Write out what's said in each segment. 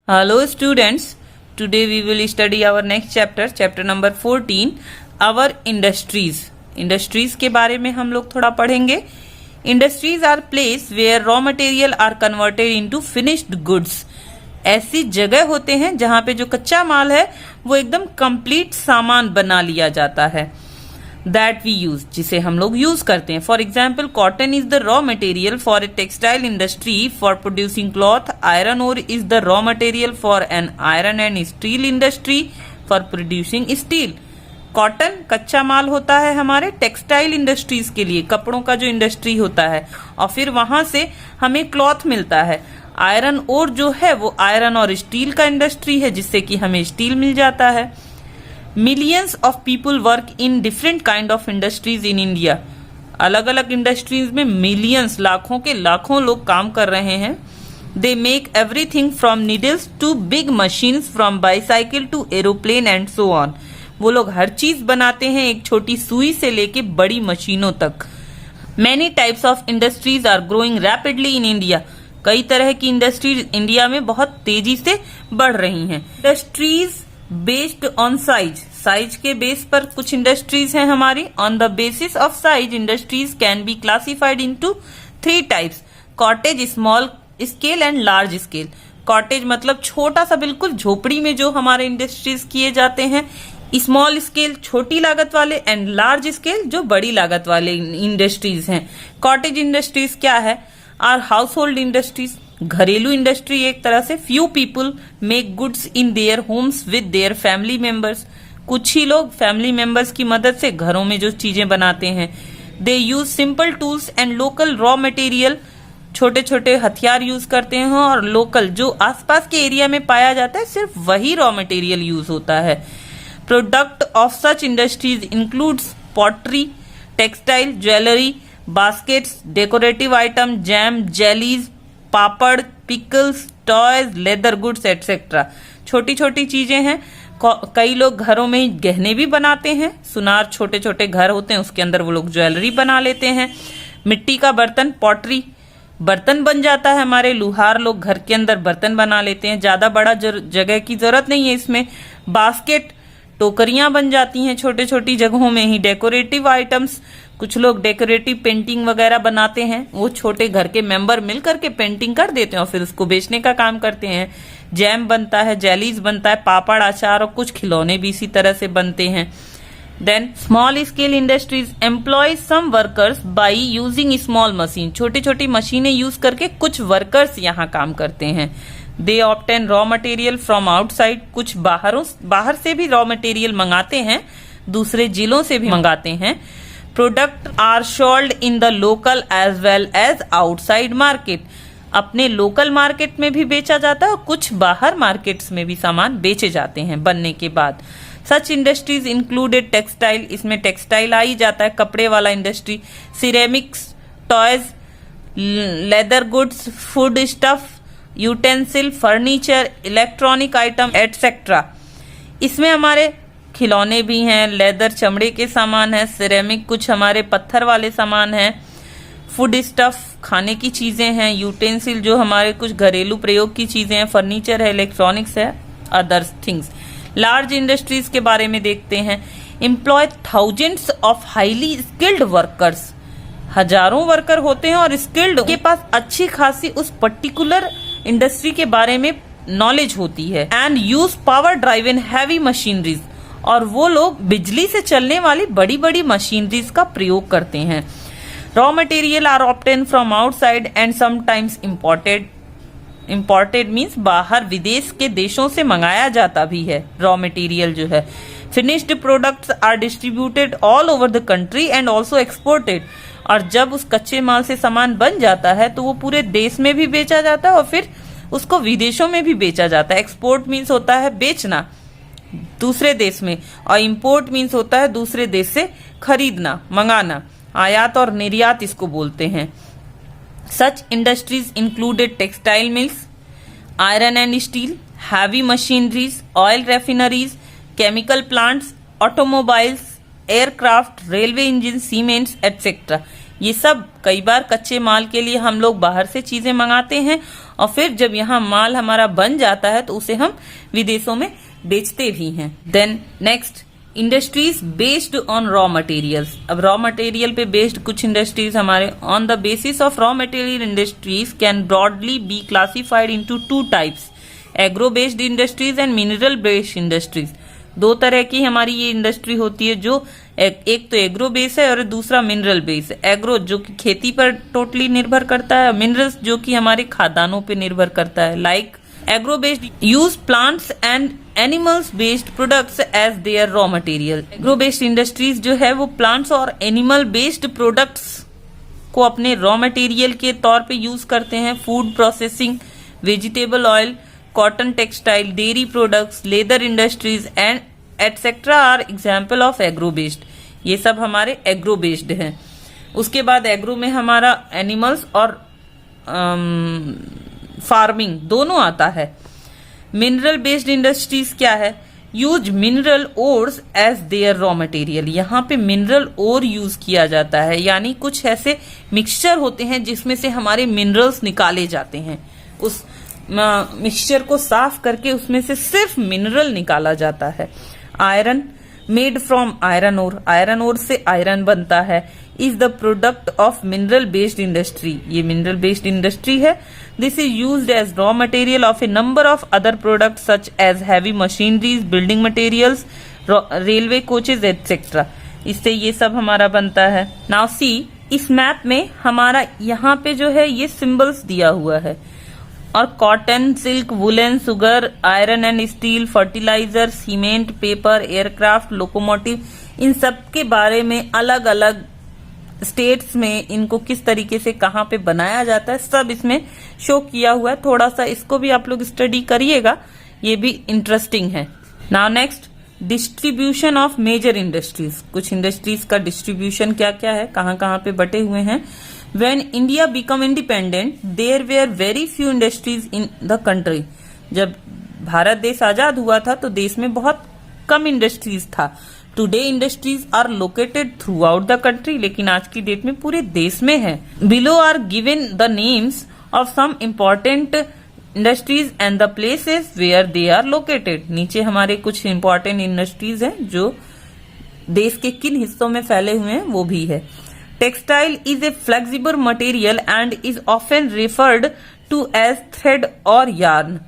Hello students, today we will study our next chapter, chapter number 14, our industries. Industries के बारे में हम लोग थोड़ा पढ़ेंगे. Industries are place where raw material are converted into finished goods. ऐसी जगह होते हैं जहाँ पे जो कच्चा माल है वो एकदम कंप्लीट सामान बना लिया जाता है. That we use, जिसे हम लोग यूज करते हैं. For example, cotton is the raw material for a textile industry for producing cloth. Iron ore is the raw material for an iron and steel industry for producing steel. Cotton कच्चा माल होता है हमारे textile industries के लिए, कपड़ों का जो इंडस्ट्री होता है, और फिर वहां से हमें क्लॉथ मिलता है. आयरन ओर जो है वो आयरन और स्टील का इंडस्ट्री है, जिससे कि हमें स्टील मिल जाता है. Millions of people work in different kind of industries in India. अलग अलग इंडस्ट्रीज में मिलियंस, लाखों के लाखों लोग काम कर रहे हैं. They make everything from needles to big machines, from bicycle to aeroplane and so on. वो लोग हर चीज बनाते हैं, एक छोटी सुई से लेके बड़ी मशीनों तक. Many types of industries are growing rapidly in India. कई तरह की इंडस्ट्रीज इंडिया में बहुत तेजी से बढ़ रही हैं. Industries based on size, size के बेस पर कुछ इंडस्ट्रीज हैं हमारी. On the basis of size industries can be classified into 3 types: cottage, small scale and large scale. Cottage मतलब छोटा सा, बिल्कुल झोपड़ी में जो हमारे इंडस्ट्रीज किए जाते हैं. स्मॉल स्केल छोटी लागत वाले, एंड लार्ज स्केल जो बड़ी लागत वाले इंडस्ट्रीज हैं. कॉटेज इंडस्ट्रीज क्या है? आर हाउस होल्ड इंडस्ट्रीज, घरेलू इंडस्ट्री एक तरह से. Few people make goods in their homes with their family members. कुछ ही लोग फैमिली मेंबर्स की मदद से घरों में जो चीजें बनाते हैं. They use simple tools and local raw material. छोटे छोटे हथियार यूज करते हैं और लोकल जो आसपास के एरिया में पाया जाता है सिर्फ वही रॉ मटेरियल यूज होता है. Product of such industries includes pottery, textile, jewellery, baskets, decorative item, jam, jellies, papad, pickles, toys, leather goods etcetera. छोटी छोटी चीजें हैं. कई लोग घरों में गहने भी बनाते हैं. सुनार छोटे छोटे घर होते हैं, उसके अंदर वो लोग ज्वेलरी बना लेते हैं. मिट्टी का बर्तन, पॉटरी, बर्तन बन जाता है हमारे. लुहार लोग घर के अंदर बर्तन बना लेते हैं, ज्यादा बड़ा जगह की जरूरत नहीं है इसमें. बास्केट, टोकरियां बन जाती हैं छोटे छोटी जगहों में ही. डेकोरेटिव आइटम्स, कुछ लोग डेकोरेटिव पेंटिंग वगैरह बनाते हैं. वो छोटे घर के मेंबर मिल करके पेंटिंग कर देते हैं और फिर उसको बेचने का काम करते हैं. जैम बनता है, जेलीज बनता है, पापड़, अचार और कुछ खिलौने भी इसी तरह से बनते हैं. Then small scale industries employ some workers by using small machine. छोटी छोटी मशीनें यूज करके कुछ वर्कर्स यहाँ काम करते हैं. They obtain raw material from outside. कुछ बाहर से भी रॉ मटेरियल मंगाते हैं, दूसरे जिलों से भी मंगाते हैं. Product are sold in the local as well as outside market. अपने लोकल मार्केट में भी बेचा जाता है और कुछ बाहर मार्केट्स में भी सामान बेचे जाते हैं बनने के बाद. सच इंडस्ट्रीज इंक्लूडेड टेक्सटाइल, इसमें टेक्सटाइल आ ही जाता है, कपड़े वाला industry. Ceramics, toys, leather goods, food stuff, utensil, furniture, electronic item etcetera. इसमें हमारे खिलौने भी हैं, लेदर चमड़े के सामान है, सिरेमिक कुछ हमारे पत्थर वाले सामान हैं, फूड स्टफ खाने की चीजें हैं, यूटेंसिल जो हमारे कुछ घरेलू प्रयोग की चीजें हैं, फर्नीचर है, इलेक्ट्रॉनिक्स है, अदर थिंग्स. लार्ज इंडस्ट्रीज के बारे में देखते हैं. Employ thousands of highly skilled workers. हजारों वर्कर होते हैं और स्किल्ड के पास अच्छी खासी उस पर्टिकुलर इंडस्ट्री के बारे में नॉलेज होती है. And use power drive in heavy machineries. और वो लोग बिजली से चलने वाली बड़ी बड़ी मशीनरीज का प्रयोग करते हैं. Raw material are obtain from outside and sometimes imported. Imported means बाहर विदेश के देशों से मंगाया जाता भी है रॉ मटेरियल जो है. Finished products are distributed all over the country and also exported. और जब उस कच्चे माल से सामान बन जाता है तो वो पूरे देश में भी बेचा जाता है और फिर उसको विदेशों में भी बेचा जाता है. एक्सपोर्ट मीन्स होता है बेचना दूसरे देश में, और इंपोर्ट मीन्स होता है दूसरे देश से खरीदना, मंगाना. आयात और निर्यात इसको बोलते हैं. Such industries included textile mills, iron and steel, heavy machineries, oil refineries, chemical plants, automobiles, aircraft, railway engine, cements etcetera. ये सब कई बार कच्चे माल के लिए हम लोग बाहर से चीजें मंगाते हैं और फिर जब यहाँ माल हमारा बन जाता है तो उसे हम विदेशों में बेचते भी हैं। Then next, industries based on raw materials. अब रॉ मटेरियल पे बेस्ड कुछ इंडस्ट्रीज हमारे on the basis of raw material industries can broadly be classified into two types, agro based industries and mineral based industries. दो तरह की हमारी ये industry होती है, जो एक तो एग्रो बेस है और दूसरा मिनरल बेस है। एग्रो जो कि खेती पर टोटली निर्भर करता है, मिनरल्स जो कि हमारे खादानों पे निर्भर करता है। Like agro based use plants and animals based products as their raw material. Agro based industries जो है वो प्लांट्स और एनिमल बेस्ड प्रोडक्ट्स को अपने रॉ मटेरियल के तौर पे यूज करते हैं। Food processing, vegetable oil, cotton textile, dairy products, leather industries and etcetera are example of agro based. ये सब हमारे एग्रो बेस्ड हैं। उसके बाद एग्रो में हमारा एनिमल्स और फार्मिंग दोनों आता है। मिनरल बेस्ड इंडस्ट्रीज क्या है? Use mineral ores as their raw material. यहाँ पे मिनरल ओर यूज किया जाता है, यानी कुछ ऐसे मिक्सचर होते हैं जिसमें से हमारे मिनरल्स निकाले जाते हैं। उस मिक्सचर को साफ करके उसमें से सिर्फ मिनरल निकाला जाता है। Iron made from iron ore, iron ore से आयरन बनता है, is the product of mineral based industry. ये मिनरल बेस्ड इंडस्ट्री है। This is used as raw material of a number of other products such as heavy machineries, building materials, railway coaches etcetera. इससे ये सब हमारा बनता है। Now see, इस map में हमारा यहाँ पे जो है ये सिंबल्स दिया हुआ है, और cotton, silk, woollen, sugar, iron and steel, fertiliser, cement, paper, aircraft, locomotive, इन सब के बारे में अलग अलग स्टेट्स में इनको किस तरीके से कहाँ पे बनाया जाता है सब इसमें शो किया हुआ है। थोड़ा सा इसको भी आप लोग स्टडी करिएगा, ये भी इंटरेस्टिंग है। Now next, distribution of major industries. कुछ इंडस्ट्रीज का डिस्ट्रीब्यूशन क्या क्या है, कहाँ कहाँ पे बटे हुए हैं। When India became independent, there were very few industries in the country. जब भारत देश आजाद हुआ था तो देश में बहुत कम इंडस्ट्रीज था। Today industries are located throughout the country, लेकिन आज की डेट में पूरे देश में है। Below are given the names of some important industries and the places where they are located. नीचे हमारे कुछ important industries हैं जो देश के किन हिस्सों में फैले हुए हैं वो भी है। Textile is a flexible material and is often referred to as thread और यार्न।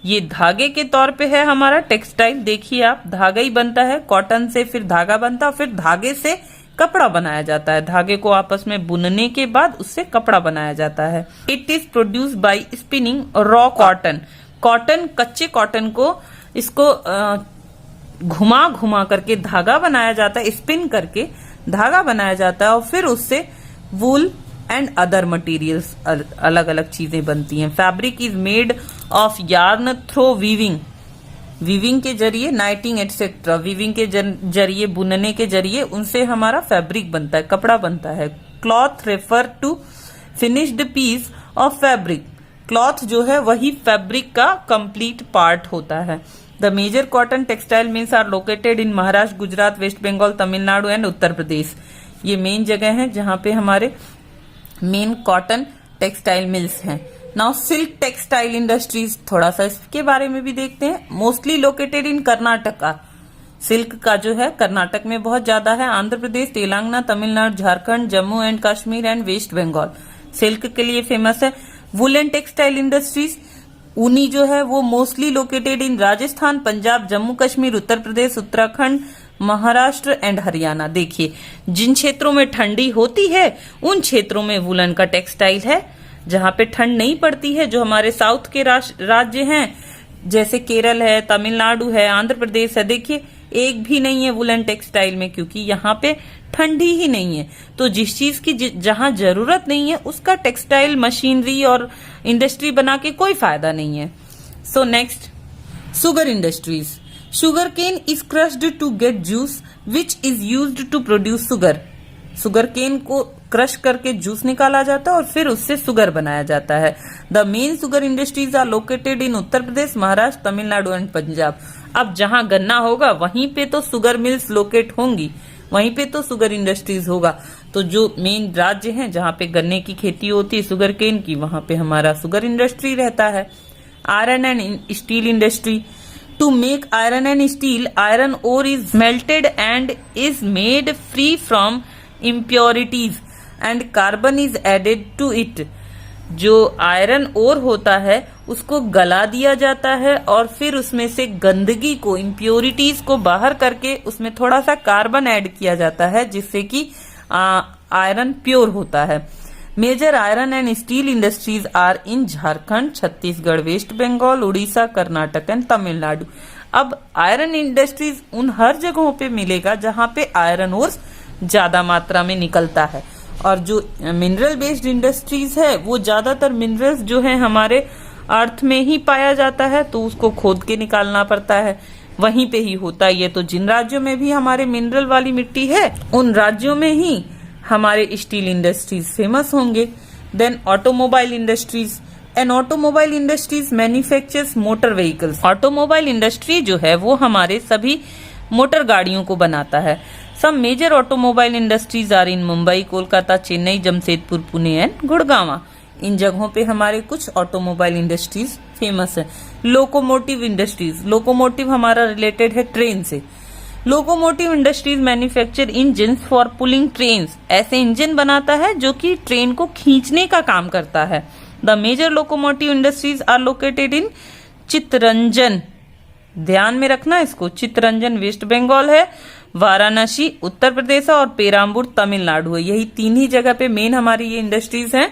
ये धागे के तौर पे है हमारा टेक्सटाइल। देखिए आप, धागा ही बनता है, कॉटन से फिर धागा बनता है, फिर धागे से कपड़ा बनाया जाता है। धागे को आपस में बुनने के बाद उससे कपड़ा बनाया जाता है। It is produce by spinning raw cotton. Cotton, कच्चे कॉटन को इसको घुमा घुमा करके धागा बनाया जाता है, स्पिन करके धागा बनाया जाता है, और फिर उससे वूल एंड अदर मटेरियल्स, अलग अलग चीजें बनती हैं। Fabric is made of yarn through weaving, weaving के जरिए, नाइटिंग एटसेट्रा, वीविंग के जरिए, बुनने के जरिए उनसे हमारा फैब्रिक बनता है, कपड़ा बनता है। Cloth refer to finished piece of fabric. Cloth जो है वही फैब्रिक का कंप्लीट पार्ट होता है। The major cotton textile mills are located in Maharashtra, Gujarat, West Bengal, Tamil Nadu and Uttar Pradesh. ये मेन जगह है जहाँ पे हमारे मेन कॉटन टेक्सटाइल मिल्स हैं। नाउ सिल्क टेक्सटाइल इंडस्ट्रीज, थोड़ा सा इसके बारे में भी देखते हैं। Mostly located in Karnataka. Silk का जो है कर्नाटक में बहुत ज्यादा है। Andhra Pradesh, Telangana, Tamil Nadu, Jharkhand, Jammu and Kashmir and West Bengal silk के लिए फेमस है। वुलन टेक्सटाइल इंडस्ट्रीज, ऊनी जो है वो mostly located in Rajasthan, Punjab, Jammu Kashmir, Uttar Pradesh, Uttarakhand, Maharashtra and Haryana. देखिए, जिन क्षेत्रों में ठंडी होती है उन क्षेत्रों में वुलन का टेक्सटाइल है। जहां पे ठंड नहीं पड़ती है, जो हमारे साउथ के राज्य हैं जैसे केरल है, तमिलनाडु है, आंध्र प्रदेश है, देखिए एक भी नहीं है वुलन टेक्सटाइल में, क्योंकि यहाँ पे ठंडी ही नहीं है। तो जिस चीज की जहां जरूरत नहीं है उसका टेक्सटाइल मशीनरी और इंडस्ट्री बना के कोई फायदा नहीं है। So next, sugar industries. Sugar cane is crushed to get juice which is used to produce sugar. Sugar cane को क्रश करके जूस निकाला जाता है और फिर उससे शुगर बनाया जाता है। The main sugar industries are located in Uttar Pradesh, Maharashtra, Tamil Nadu and Punjab. अब जहां गन्ना होगा वहीं पे तो शुगर मिल्स लोकेट होंगी, वहीं पे तो शुगर इंडस्ट्रीज होगा। तो जो मेन राज्य हैं जहाँ पे गन्ने की खेती होती है, शुगर केन की, वहां पे हमारा शुगर इंडस्ट्री रहता है। Iron and steel industry. To make iron and steel, iron ore is melted and is made free from impurities and carbon is added to it. जो आयरन ओर होता है उसको गला दिया जाता है और फिर उसमें से गंदगी को, इम्प्योरिटीज को बाहर करके उसमें थोड़ा सा कार्बन ऐड किया जाता है, जिससे कि आयरन प्योर होता है। Major iron and steel industries are in Jharkhand, Chhattisgarh, West Bengal, Orissa, Karnataka and Tamil Nadu. अब आयरन इंडस्ट्रीज उन हर जगहों पे मिलेगा जहां पे आयरन ओर ज्यादा मात्रा में निकलता है। और जो मिनरल बेस्ड इंडस्ट्रीज है वो ज्यादातर मिनरल्स जो है हमारे अर्थ में ही पाया जाता है, तो उसको खोद के निकालना पड़ता है, वहीं पे ही होता है। ये तो जिन राज्यों में भी हमारे मिनरल वाली मिट्टी है उन राज्यों में ही हमारे स्टील इंडस्ट्रीज फेमस होंगे। Then automobile industries. An automobile industries manufactures motor vehicles. Automobile industry जो है वो हमारे सभी मोटर गाड़ियों को बनाता है। Some major automobile industries are in Mumbai, Kolkata, Chennai, Jamshedpur, Pune and Gurgaon. इन जगहों पे हमारे कुछ ऑटोमोबाइल इंडस्ट्रीज फेमस है। Locomotive industries. लोकोमोटिव हमारा रिलेटेड है ट्रेन से। Locomotive industries manufacture engines for pulling trains. ऐसे इंजन बनाता है जो कि ट्रेन को खींचने का काम करता है। The major locomotive industries are located in Chittaranjan, ध्यान में रखना इसको, चित्तरंजन वेस्ट बंगाल है, वाराणसी उत्तर प्रदेश है और पेराम्बूर तमिलनाडु है। यही तीन ही जगह पे मेन हमारी ये इंडस्ट्रीज हैं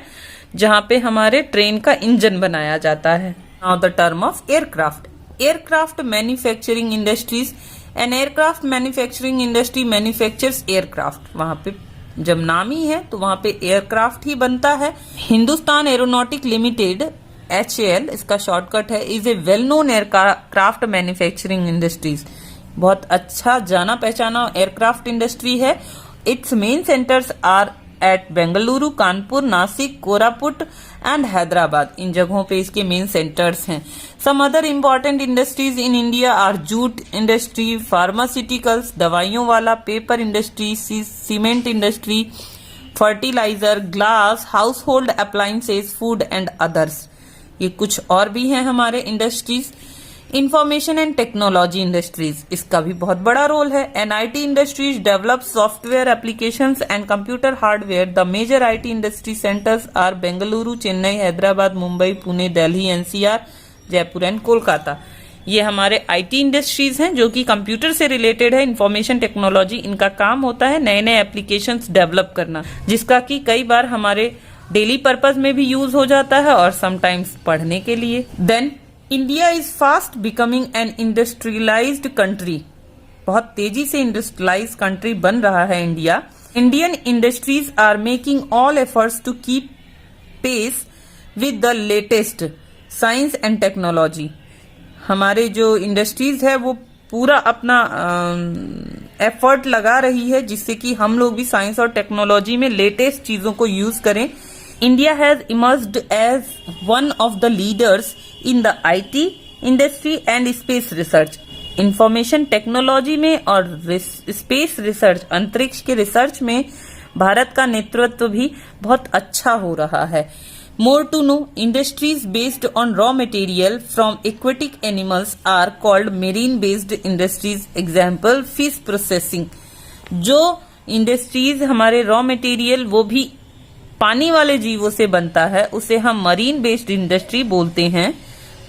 जहां पे हमारे ट्रेन का इंजन बनाया जाता है। Now the term of aircraft. Aircraft manufacturing industries. An aircraft manufacturing industry manufactures aircraft. वहां पे जब नाम ही है तो वहां पे एयरक्राफ्ट ही बनता है। हिंदुस्तान एरोनॉटिक लिमिटेड, HAL इसका शॉर्टकट है, is a well known aircraft manufacturing industries. बहुत अच्छा जाना पहचाना एयरक्राफ्ट इंडस्ट्री है। Its main centres are at Bengaluru, Kanpur, Nashik, Koraput and Hyderabad. इन जगहों पे इसके मेन सेंटर्स हैं। Some other important industries in India are jute industry, pharmaceuticals, दवाइयों वाला, paper industry, cement industry, fertiliser, glass, household appliances, food and others. ये कुछ और भी हैं हमारे industries. Information and technology industries, इसका भी बहुत बड़ा रोल है। NIT industries develop software applications and computer hardware. The major IT industry centers are Bengaluru, Chennai, Hyderabad, Mumbai, Pune, Delhi, NCR, Jaipur and Kolkata. ये हमारे IT इंडस्ट्रीज हैं जो कि कंप्यूटर से रिलेटेड है, इंफॉर्मेशन टेक्नोलॉजी। इनका काम होता है नए नए एप्लीकेशंस डेवलप करना, जिसका कि कई बार हमारे डेली पर्पज में भी यूज हो जाता है और समटाइम्स पढ़ने के लिए। Then India is fast becoming an industrialized country. बहुत तेजी से इंडस्ट्रियलाइज कंट्री बन रहा है India. Indian industries are making all efforts to keep pace with the latest science and technology. हमारे जो इंडस्ट्रीज है वो पूरा अपना एफर्ट लगा रही है जिससे कि हम लोग भी साइंस और टेक्नोलॉजी में लेटेस्ट चीजों को यूज करें। India has emerged as one of the leaders in the IT industry and space research. Information technology में और स्पेस रिसर्च, अंतरिक्ष के रिसर्च में भारत का नेतृत्व भी बहुत अच्छा हो रहा है। More to know, industries based on raw material from aquatic animals are called marine based industries. Example, fish processing. जो इंडस्ट्रीज हमारे रॉ मटेरियल वो भी पानी वाले जीवों से बनता है उसे हम मरीन बेस्ड इंडस्ट्री बोलते हैं,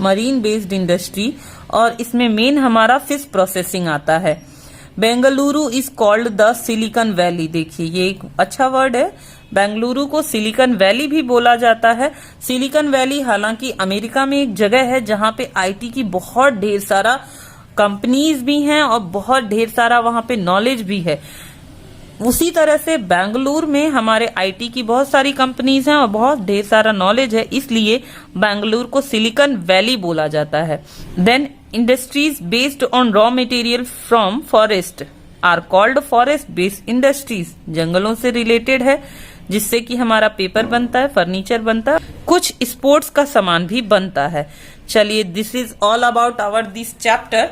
मरीन बेस्ड इंडस्ट्री। और इसमें मेन हमारा फिश प्रोसेसिंग आता है। Bengaluru is called the silicon valley. देखिए ये एक अच्छा वर्ड है, बेंगलुरु को सिलिकॉन वैली भी बोला जाता है। सिलिकॉन वैली हालांकि अमेरिका में एक जगह है जहां पे IT की बहुत ढेर सारा कंपनीज भी हैं और बहुत ढेर सारा वहां पे नॉलेज भी है। उसी तरह से बेंगलुरु में हमारे IT की बहुत सारी कंपनीज हैं और बहुत ढेर सारा नॉलेज है, इसलिए बेंगलुरु को सिलिकॉन वैली बोला जाता है। Then industries based on raw material from forest are called forest based industries. जंगलों से रिलेटेड है जिससे कि हमारा पेपर बनता है, फर्नीचर बनता है, कुछ स्पोर्ट्स का सामान भी बनता है। चलिए, this is all about our this chapter.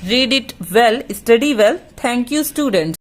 Read it well, study well. Thank you students.